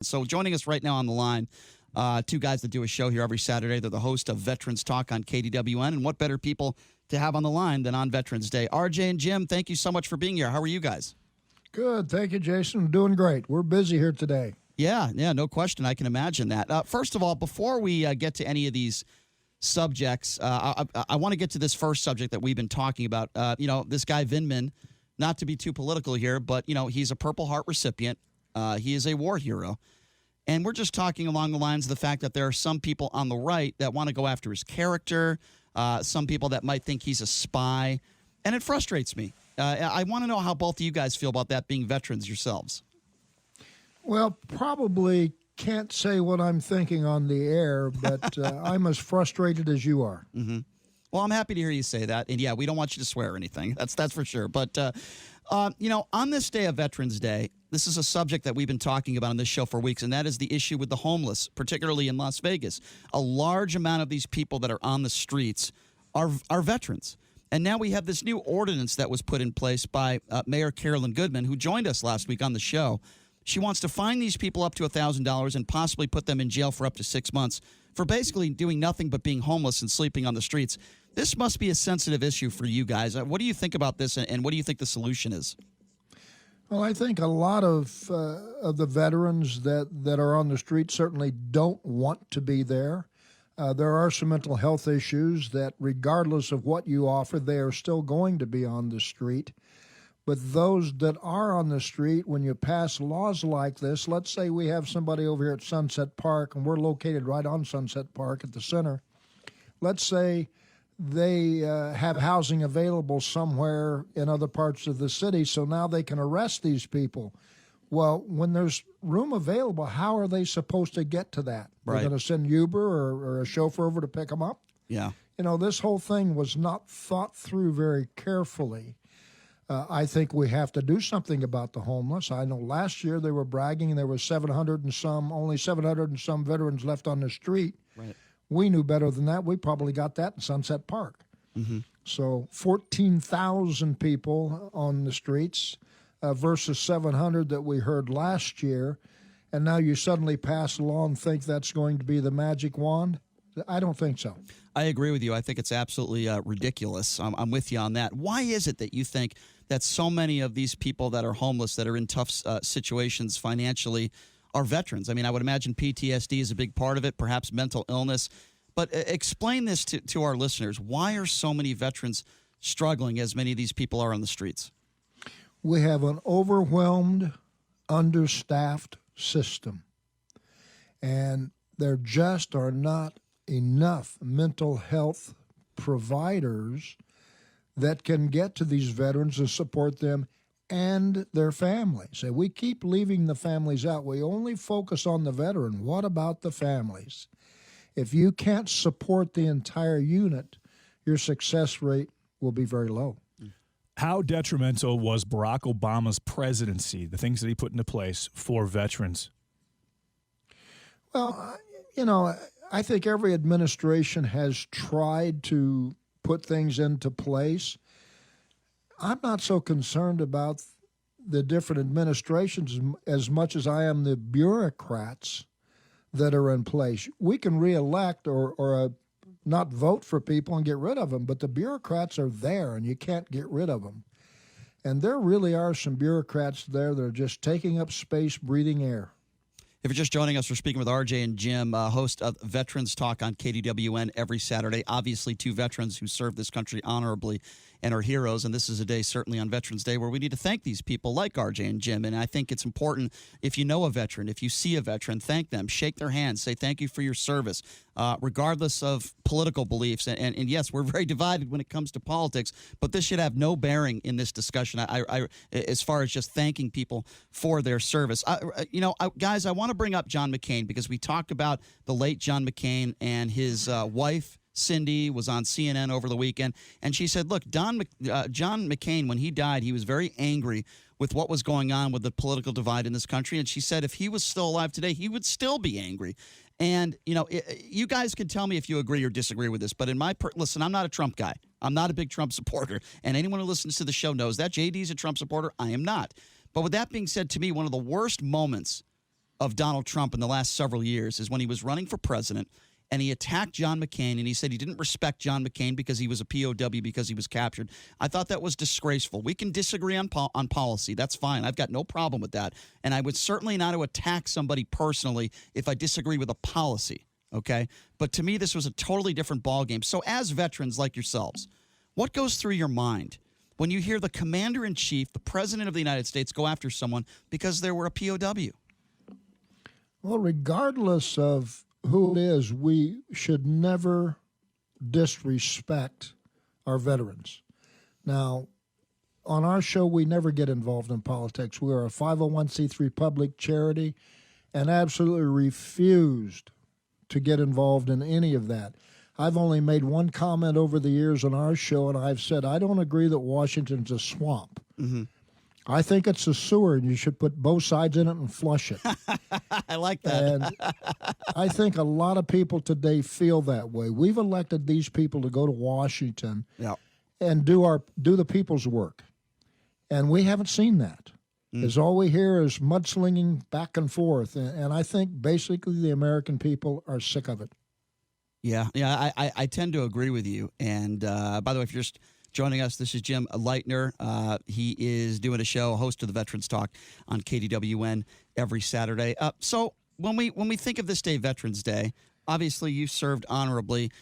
So joining us right now on the line, two guys that do a show here every Saturday. They're the host of Veterans Talk on KDWN, and what better people to have on the line than on Veterans Day. RJ and Jim, thank you so much for being here. How are you guys? Good. Thank you, Jason. Doing great. We're busy here today. Yeah, no question. I can imagine that. First of all, before we get to any of these subjects, I want to get to this first subject that we've been talking about. This guy Vindman, not to be too political here, but, he's a Purple Heart recipient. He is a war hero. And we're just talking along the lines of the fact that there are some people on the right that want to go after his character, some people that might think he's a spy, and it frustrates me. I want to know how both of you guys feel about that, being veterans yourselves. Well, probably can't say what I'm thinking on the air, but I'm as frustrated as you are. Mm-hmm. Well, I'm happy to hear you say that. And, yeah, we don't want you to swear or anything. That's for sure. But, on this day of Veterans Day, this is a subject that we've been talking about on this show for weeks, and that is the issue with the homeless, particularly in Las Vegas. A large amount of these people that are on the streets are veterans. And now we have this new ordinance that was put in place by Mayor Carolyn Goodman, who joined us last week on the show. She wants to fine these people up to $1,000 and possibly put them in jail for up to 6 months for basically doing nothing but being homeless and sleeping on the streets. This must be a sensitive issue for you guys. What do you think about this, and what do you think the solution is? Well, I think a lot of the veterans that are on the street certainly don't want to be there. There are some mental health issues that, regardless of what you offer, they are still going to be on the street. But those that are on the street, when you pass laws like this, let's say we have somebody over here at Sunset Park, and we're located right on Sunset Park at the center. Let's say they have housing available somewhere in other parts of the city, so now they can arrest these people. Well, when there's room available, how are they supposed to get to that? Right. They're going to send Uber or a chauffeur over to pick them up? Yeah. This whole thing was not thought through very carefully. I think we have to do something about the homeless. I know last year they were bragging there were only 700 and some veterans left on the street. Right. We knew better than that. We probably got that in Sunset Park. Mm-hmm. So 14,000 people on the streets versus 700 that we heard last year. And now you suddenly pass a law and think that's going to be the magic wand? I don't think so. I agree with you. I think it's absolutely ridiculous. I'm with you on that. Why is it that you think that so many of these people that are homeless, that are in tough situations financially, are veterans? I mean, I would imagine PTSD is a big part of it, perhaps mental illness. But explain this to our listeners. Why are so many veterans struggling as many of these people are on the streets? We have an overwhelmed, understaffed system. And there just are not enough mental health providers that can get to these veterans and support them and their families. And we keep leaving the families out. We only focus on the veteran. What about the families? If you can't support the entire unit, your success rate will be very low. How detrimental was Barack Obama's presidency, the things that he put into place for veterans? Well, I think every administration has tried to put things into place. I'm not so concerned about the different administrations as much as I am the bureaucrats that are in place. We can reelect or not vote for people and get rid of them, but the bureaucrats are there and you can't get rid of them. And there really are some bureaucrats there that are just taking up space, breathing air. If you're just joining us, we're speaking with RJ and Jim, host of Veterans Talk on KDWN every Saturday. Obviously, two veterans who served this country honorably and are heroes. And this is a day, certainly on Veterans Day, where we need to thank these people like RJ and Jim. And I think it's important, if you know a veteran, if you see a veteran, thank them, shake their hands, say thank you for your service, regardless of political beliefs. And yes, we're very divided when it comes to politics, but this should have no bearing in this discussion as far as just thanking people for their service. Guys, I want to bring up John McCain because we talked about the late John McCain, and his wife, Cindy, was on CNN over the weekend, and she said, look, John McCain, when he died, he was very angry with what was going on with the political divide in this country, and she said if he was still alive today, he would still be angry. And, you guys can tell me if you agree or disagree with this, but listen, I'm not a Trump guy. I'm not a big Trump supporter, and anyone who listens to the show knows that. JD's a Trump supporter. I am not. But with that being said, to me, one of the worst moments of Donald Trump in the last several years is when he was running for president and he attacked John McCain, and he said he didn't respect John McCain because he was a POW because he was captured. I thought that was disgraceful. We can disagree on policy. That's fine. I've got no problem with that. And I would certainly not attack somebody personally if I disagree with a policy, okay? But to me, this was a totally different ballgame. So as veterans like yourselves, what goes through your mind when you hear the commander-in-chief, the president of the United States, go after someone because they were a POW? Well, regardless of who it is, we should never disrespect our veterans. Now, on our show, we never get involved in politics. We are a 501c3 public charity and absolutely refused to get involved in any of that. I've only made one comment over the years on our show, and I've said I don't agree that Washington's a swamp. Mm-hmm. I think it's a sewer, and you should put both sides in it and flush it. I like that. And I think a lot of people today feel that way. We've elected these people to go to Washington and do the people's work, and we haven't seen that. As all we hear is mudslinging back and forth, and I think basically the American people are sick of it. Yeah, I tend to agree with you. And by the way, if you're just joining us, this is Jim Leitner. He is doing a show, host of the Veterans Talk on KDWN every Saturday. So when we think of this day, Veterans Day, obviously you served honorably.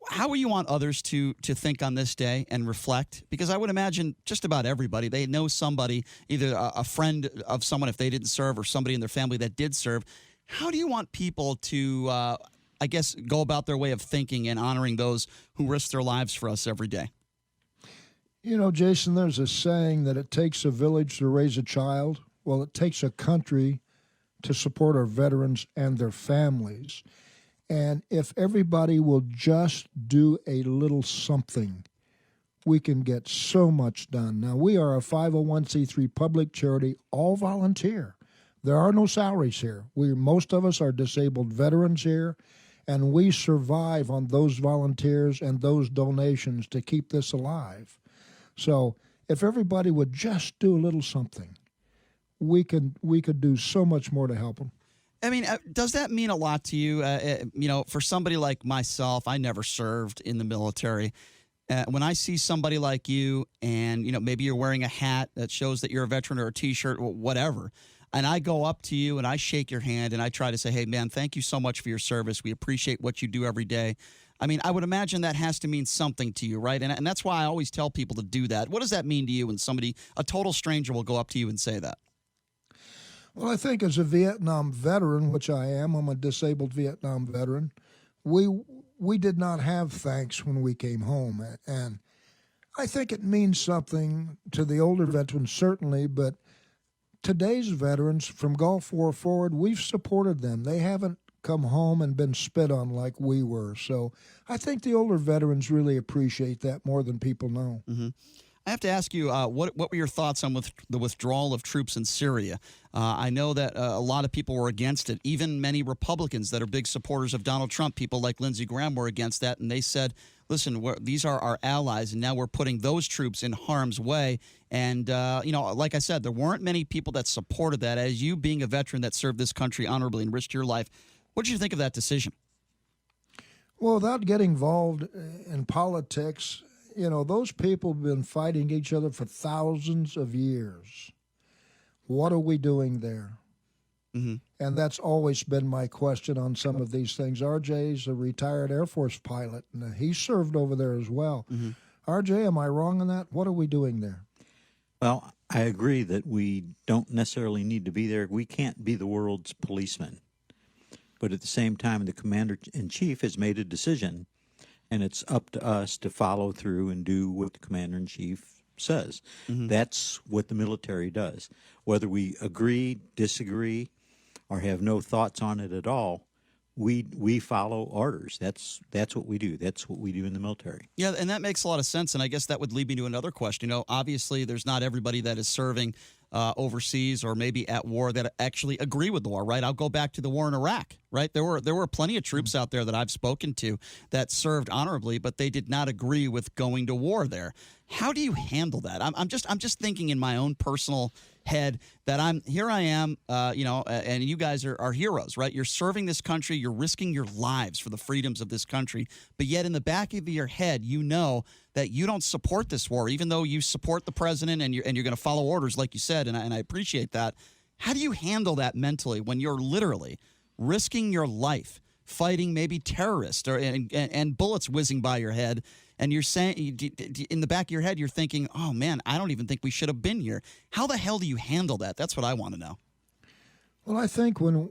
How will you want others to think on this day and reflect? Because I would imagine just about everybody, they know somebody, either a friend of someone if they didn't serve or somebody in their family that did serve. How do you want people to, I guess, go about their way of thinking and honoring those who risk their lives for us every day? You know, Jason, there's a saying that it takes a village to raise a child. Well, it takes a country to support our veterans and their families. And if everybody will just do a little something, we can get so much done. Now, we are a 501c3 public charity, all volunteer. There are no salaries here. Most of us are disabled veterans here, and we survive on those volunteers and those donations to keep this alive. So if everybody would just do a little something, we could do so much more to help them. I mean, does that mean a lot to you? You know, for somebody like myself, I never served in the military. When I see somebody like you and, you know, maybe you're wearing a hat that shows that you're a veteran or a T-shirt or whatever, and I go up to you and I shake your hand and I try to say, hey, man, thank you so much for your service. We appreciate what you do every day. I mean, I would imagine that has to mean something to you, right? And that's why I always tell people to do that. What does that mean to you when somebody, a total stranger, will go up to you and say that? Well, I think as a Vietnam veteran, which I am, I'm a disabled Vietnam veteran, we did not have thanks when we came home. And I think it means something to the older veterans, certainly, but today's veterans from Gulf War forward, we've supported them. They haven't come home and been spit on like we were. So I think the older veterans really appreciate that more than people know. Mm-hmm. I have to ask you, what were your thoughts on the withdrawal of troops in Syria? I know that a lot of people were against it. Even many Republicans that are big supporters of Donald Trump, people like Lindsey Graham, were against that. And they said, listen, these are our allies, and now we're putting those troops in harm's way. And, you know, like I said, there weren't many people that supported that. As you being a veteran that served this country honorably and risked your life, what did you think of that decision? Well, without getting involved in politics, you know, those people have been fighting each other for thousands of years. What are we doing there? Mm-hmm. And that's always been my question on some of these things. RJ's a retired Air Force pilot, and he served over there as well. Mm-hmm. RJ, am I wrong on that? What are we doing there? Well, I agree that we don't necessarily need to be there. We can't be the world's policeman. But at the same time, the commander-in-chief has made a decision, and it's up to us to follow through and do what the commander-in-chief says. Mm-hmm. That's what the military does. Whether we agree, disagree, or have no thoughts on it at all, we follow orders. That's what we do. That's what we do in the military. Yeah, and that makes a lot of sense, and I guess that would lead me to another question. You know, obviously there's not everybody that is serving overseas or maybe at war that actually agree with the war, right? I'll go back to the war in Iraq, right? There were plenty of troops out there that I've spoken to that served honorably, but they did not agree with going to war there. How do you handle that? I'm just thinking in my own personal head that I am, and you guys are heroes, right? You're serving this country. You're risking your lives for the freedoms of this country. But yet in the back of your head, you know that you don't support this war, even though you support the president and you're going to follow orders, like you said, and I appreciate that. How do you handle that mentally when you're literally risking your life fighting maybe terrorists and bullets whizzing by your head, and you're saying in the back of your head you're thinking, oh man, I don't even think we should have been here. How the hell do you handle that? That's what I want to know. Well, I think when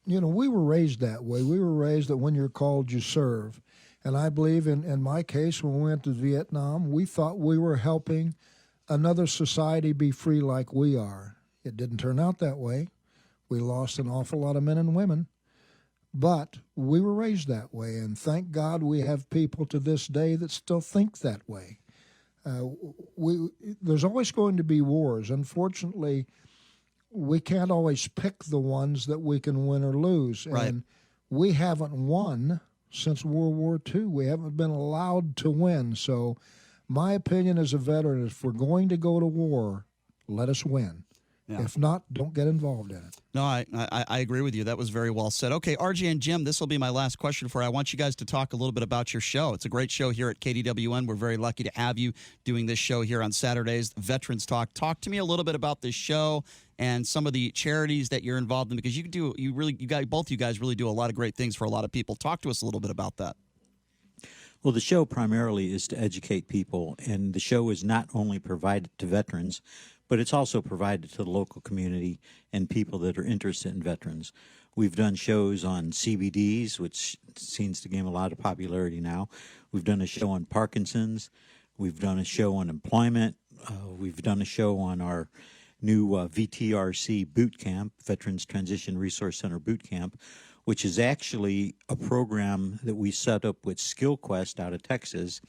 we were raised that way. We were raised that when you're called, you serve. And I believe in my case, when we went to Vietnam, we thought we were helping another society be free like we are. It didn't turn out that way. We lost an awful lot of men and women. But we were raised that way, and thank God we have people to this day that still think that way. There's always going to be wars. Unfortunately, we can't always pick the ones that we can win or lose. Right. And we haven't won since World War II. We haven't been allowed to win. So my opinion as a veteran is if we're going to go to war, let us win. Yeah. If not, don't get involved in it. No, I agree with you. That was very well said. Okay, RJ and Jim, this will be my last question for you. I want you guys to talk a little bit about your show. It's a great show here at KDWN. We're very lucky to have you doing this show here on Saturdays, Veterans Talk. Talk to me a little bit about this show and some of the charities that you're involved in, because both you guys really do a lot of great things for a lot of people. Talk to us a little bit about that. Well, the show primarily is to educate people, and the show is not only provided to veterans, but it's also provided to the local community and people that are interested in veterans. We've done shows on CBDs, which seems to gain a lot of popularity now. We've done a show on Parkinson's. We've done a show on employment. We've done a show on our new VTRC boot camp, Veterans Transition Resource Center boot camp, which is actually a program that we set up with SkillQuest out of Texas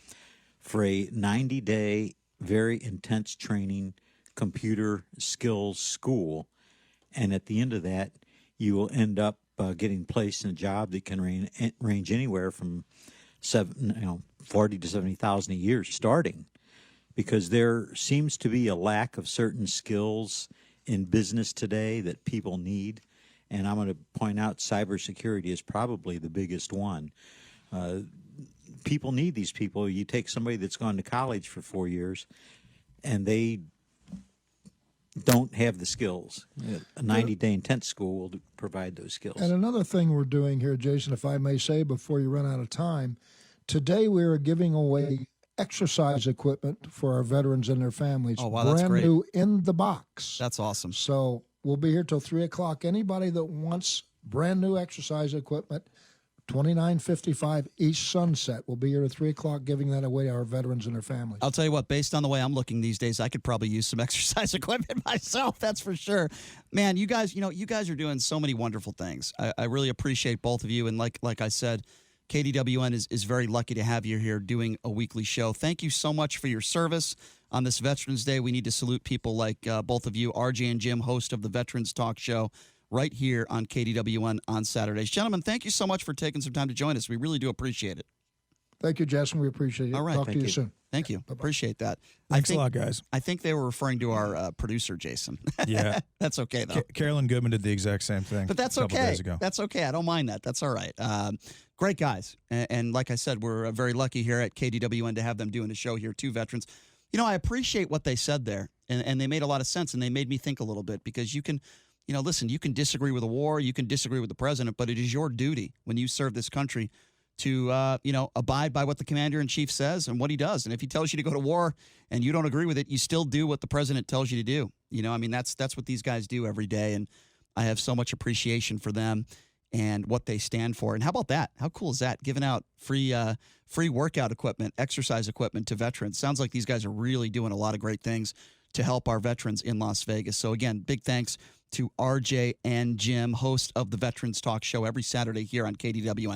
for a 90-day, very intense training computer skills school. And at the end of that, you will end up getting placed in a job that can range anywhere from 40 to 70,000 a year starting, because there seems to be a lack of certain skills in business today that people need. And I'm going to point out cybersecurity is probably the biggest one. People need these people. You take somebody that's gone to college for 4 years, and they don't have the skills. A 90-day intense school will provide those skills. And another thing we're doing here, Jason, if I may say before you run out of time, today we are giving away exercise equipment for our veterans and their families. Oh, wow, that's brand great. New in the box. That's awesome. So we'll be here till 3 o'clock. Anybody that wants brand new exercise equipment, 2955 East Sunset. We'll be here at 3 o'clock giving that away to our veterans and their families. I'll tell you what, based on the way I'm looking these days, I could probably use some exercise equipment myself. That's for sure. Man, you guys are doing so many wonderful things. I really appreciate both of you. And like I said, KDWN is very lucky to have you here doing a weekly show. Thank you so much for your service on this Veterans Day. We need to salute people like both of you, RJ and Jim, host of the Veterans Talk Show, right here on KDWN on Saturdays. Gentlemen, thank you so much for taking some time to join us. We really do appreciate it. Thank you, Jason. We appreciate it. All right. Talk to you soon. Thank you. Bye-bye. Appreciate that. Thanks a lot, guys. I think they were referring to our producer, Jason. Yeah. That's okay, though. Carolyn Goodman did the exact same thing. But that's a couple okay. days ago. That's okay. I don't mind that. That's all right. Great guys. And like I said, we're very lucky here at KDWN to have them doing a show here, two veterans. I appreciate what they said there, and they made a lot of sense, and they made me think a little bit, because you can – listen, you can disagree with a war, you can disagree with the president, but it is your duty when you serve this country to, abide by what the commander-in-chief says and what he does. And if he tells you to go to war and you don't agree with it, you still do what the president tells you to do. That's what these guys do every day. And I have so much appreciation for them and what they stand for. And how about that? How cool is that? Giving out free workout equipment, exercise equipment to veterans. Sounds like these guys are really doing a lot of great things to help our veterans in Las Vegas. So again, big thanks to RJ and Jim, host of the Veterans Talk Show every Saturday here on KDWN.